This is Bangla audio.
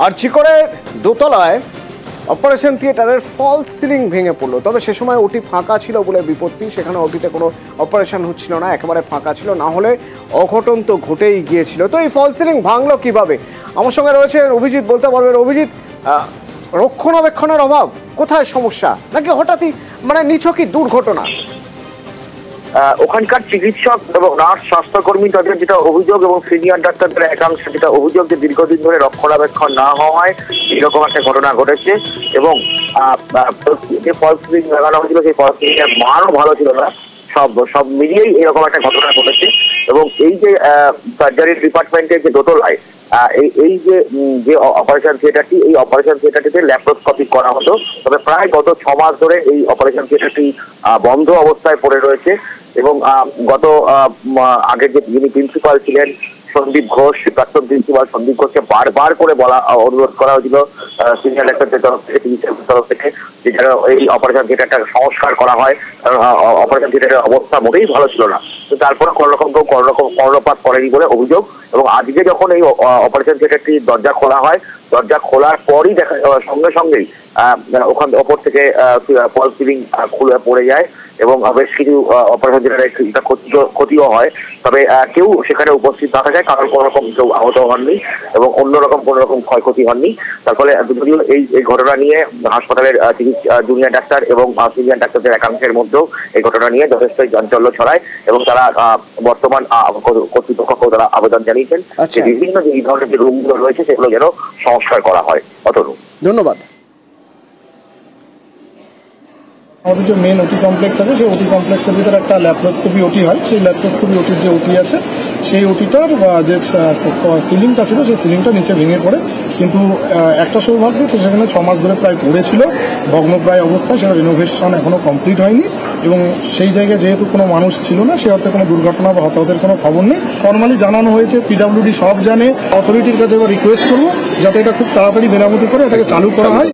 আরজিকরের দোতলায় অপারেশন থিয়েটারের ফলস সিলিং ভেঙে পড়লো। তবে সে সময় ওটি ফাঁকা ছিল বলে বিপত্তি, সেখানে ওটিতে কোনো অপারেশন হচ্ছিল না, একেবারে ফাঁকা ছিল, না হলে অঘটন তো ঘটেই গিয়েছিল। তো এই ফলস সিলিং ভাঙলো কিভাবে? আমার সঙ্গে রয়েছেন অভিজিৎ, বলতে পারবেন অভিজিৎ, রক্ষণাবেক্ষণের অভাব, কোথায় সমস্যা, নাকি হঠাৎই নিছকই দুর্ঘটনা? ওখানকার চিকিৎসক এবং নার্স, স্বাস্থ্যকর্মী তাদের যেটা অভিযোগ এবং সিনিয়র ডাক্তারদের একাংশ যেটা অভিযোগ যে দীর্ঘদিন ধরে রক্ষণাবেক্ষণ না হওয়ায় এরকম একটা ঘটনা ঘটেছে এবং যে ফলস সিলিং লাগানো হয়েছিল সেই ফলস সিলিং এর মানও ভালো ছিল না। সব মিলিয়েই এরকম একটা ঘটনা ঘটেছে এবং এই যে সার্জারি ডিপার্টমেন্টের যে দোতলায় এই যে অপারেশন থিয়েটারটি, এই অপারেশন থিয়েটারটিতে ল্যাপ্রোস্কোপি করা হতো। তবে প্রায় গত 6 মাস ধরে এই অপারেশন থিয়েটারটি বন্ধ অবস্থায় পড়ে রয়েছে এবং গত আগে যিনি প্রিন্সিপাল ছিলেন সন্দীপ ঘোষ, প্রাক্তন প্রিন্সিপাল সন্দীপ ঘোষকে বারবার করে অনুরোধ করা হয়েছিল সিনিয়র ডাক্তারদের তরফ থেকে, চিকিৎসকের তরফ থেকে, যে যেন এই অপারেশন থিয়েটারটা সংস্কার করা হয়। অপারেশন থিয়েটারের অবস্থা মোটেই ভালো ছিল না, তো তারপরে কর্ণপাত করেনি বলে অভিযোগ। এবং আজকে যখন এই অপারেশন থিয়েটারটি দরজা খোলা হয়, দরজা খোলার পরই সঙ্গেই ওখান ওপর থেকে ফলস সিলিং খুলে পড়ে যায় এবং বেশ কিছু অপারেশন থিয়েটারে ক্ষতিও হয়। তবে কেউ সেখানে উপস্থিত না থাকায় কারণ কোনো রকম কেউ আহত হননি এবং অন্যরকম কোনো রকম ক্ষয়ক্ষতি হননি। তার ফলে যদিও এই ঘটনা নিয়ে হাসপাতালের জুনিয়র ডাক্তার এবং সিনিয়র ডাক্তারদের একাংশের মধ্যেও এই ঘটনা নিয়ে যথেষ্ট চাঞ্চল্য ছড়ায় এবং তারা বর্তমান কর্তৃপক্ষকেও তারা আবেদন জানিয়েছেন যে বিভিন্ন যে এই ধরনের যে রুমগুলো রয়েছে সেগুলো যেন সংস্কার করা হয়। অতনু, ধন্যবাদ। আমাদের যে মেন ওটি কমপ্লেক্স আছে, সেই ওটি কমপ্লেক্সের ভিতরে একটা ল্যাপ্রোস্কোপি ওটি হয়। সেই ল্যাপ্রোস্কোপি ওটির যে ওটি আছে, সেই ওটিটার যে সিলিংটা ছিল, সেই সিলিংটা নিচে ভেঙে পড়ে। কিন্তু একটা সৌভাগ্য, তো সেখানে 6 মাস ধরে প্রায় পড়েছিল ভগ্নপ্রায় অবস্থায়, সেটা রিনোভেশন এখনো কমপ্লিট হয়নি এবং সেই জায়গায় যেহেতু কোনো মানুষ ছিল না, সে অর্থে কোনো দুর্ঘটনা বা হতাহতের কোনো খবর নেই। ফর্মালি জানানো হয়েছে, পিডব্লিউডি সব জানে। অথরিটির কাছে এবার রিকোয়েস্ট করবো যাতে এটা খুব তাড়াতাড়ি মেরামতি করে এটাকে চালু করা হয়।